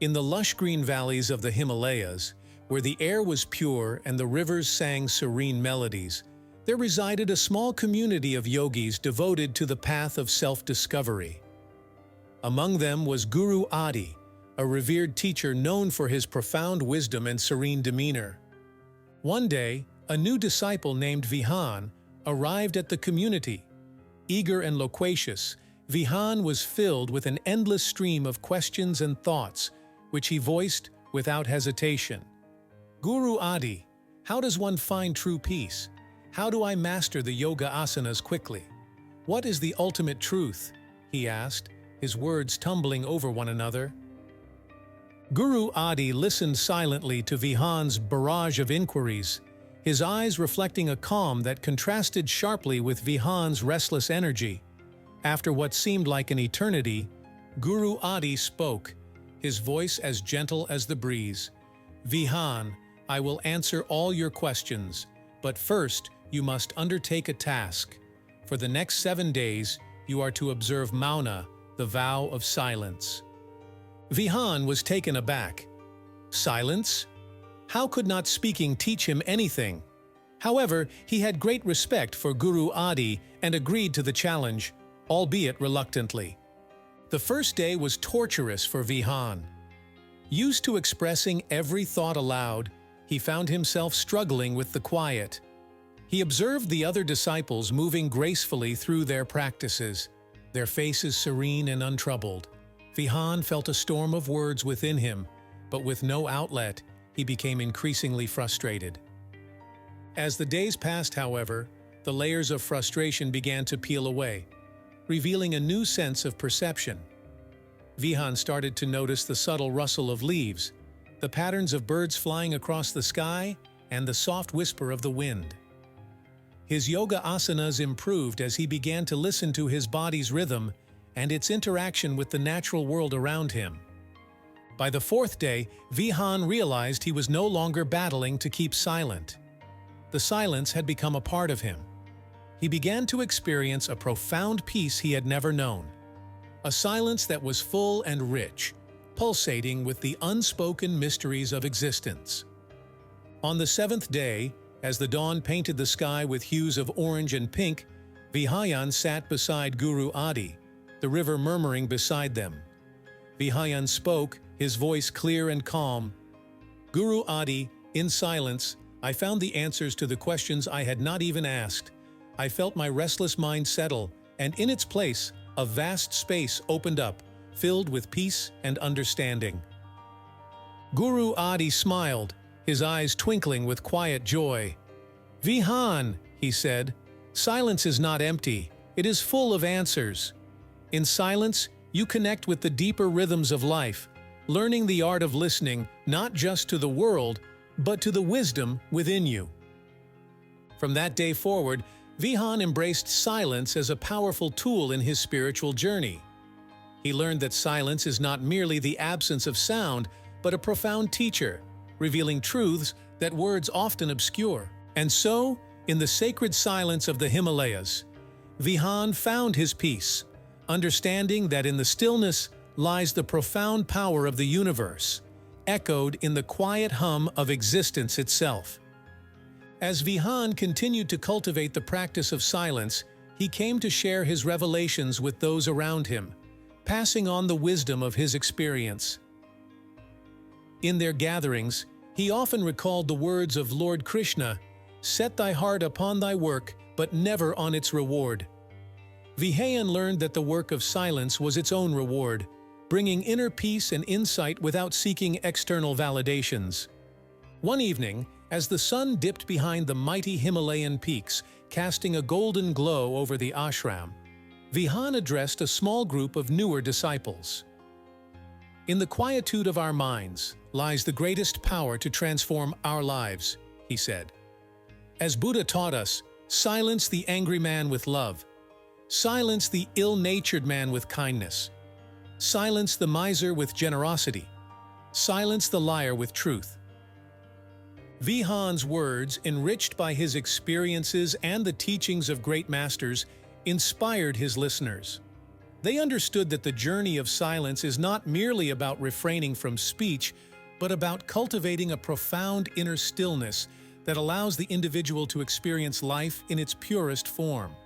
In the lush green valleys of the Himalayas, where the air was pure and the rivers sang serene melodies, there resided a small community of yogis devoted to the path of self-discovery. Among them was Guru Adi, a revered teacher known for his profound wisdom and serene demeanor. One day, a new disciple named Vihaan arrived at the community. Eager and loquacious, Vihaan was filled with an endless stream of questions and thoughts, which he voiced without hesitation. "Guru Adi, how does one find true peace? How do I master the yoga asanas quickly? What is the ultimate truth?" he asked, his words tumbling over one another. Guru Adi listened silently to Vihaan's barrage of inquiries, his eyes reflecting a calm that contrasted sharply with Vihaan's restless energy. After what seemed like an eternity, Guru Adi spoke, his voice as gentle as the breeze. "Vihaan, I will answer all your questions, but first you must undertake a task. For the next 7 days, you are to observe Mauna, the vow of silence." Vihaan was taken aback. Silence? How could not speaking teach him anything? However, he had great respect for Guru Adi and agreed to the challenge, albeit reluctantly. The first day was torturous for Vihaan. Used to expressing every thought aloud, he found himself struggling with the quiet. He observed the other disciples moving gracefully through their practices, their faces serene and untroubled. Vihaan felt a storm of words within him, but with no outlet, he became increasingly frustrated. As the days passed, however, the layers of frustration began to peel away, revealing a new sense of perception. Vihaan started to notice the subtle rustle of leaves, the patterns of birds flying across the sky, and the soft whisper of the wind. His yoga asanas improved as he began to listen to his body's rhythm and its interaction with the natural world around him. By the 4th day, Vihaan realized he was no longer battling to keep silent. The silence had become a part of him. He began to experience a profound peace he had never known. A silence that was full and rich, pulsating with the unspoken mysteries of existence. On the 7th day, as the dawn painted the sky with hues of orange and pink, Vihaan sat beside Guru Adi, the river murmuring beside them. Vihaan spoke, his voice clear and calm. "Guru Adi, in silence, I found the answers to the questions I had not even asked. I felt my restless mind settle, and in its place, a vast space opened up, filled with peace and understanding." Guru Adi smiled, his eyes twinkling with quiet joy. "Vihaan," he said, "silence is not empty, it is full of answers. In silence, you connect with the deeper rhythms of life, learning the art of listening not just to the world, but to the wisdom within you." From that day forward, Vihaan embraced silence as a powerful tool in his spiritual journey. He learned that silence is not merely the absence of sound, but a profound teacher, revealing truths that words often obscure. And so, in the sacred silence of the Himalayas, Vihaan found his peace, understanding that in the stillness lies the profound power of the universe, echoed in the quiet hum of existence itself. As Vihaan continued to cultivate the practice of silence, he came to share his revelations with those around him, passing on the wisdom of his experience. In their gatherings, he often recalled the words of Lord Krishna, "Set thy heart upon thy work, but never on its reward." Vihaan learned that the work of silence was its own reward, bringing inner peace and insight without seeking external validations. One evening, as the sun dipped behind the mighty Himalayan peaks, casting a golden glow over the ashram, Vihaan addressed a small group of newer disciples. "In the quietude of our minds lies the greatest power to transform our lives," he said. "As Buddha taught us, silence the angry man with love. Silence the ill-natured man with kindness. Silence the miser with generosity. Silence the liar with truth." Vihaan's words, enriched by his experiences and the teachings of great masters, inspired his listeners. They understood that the journey of silence is not merely about refraining from speech, but about cultivating a profound inner stillness that allows the individual to experience life in its purest form.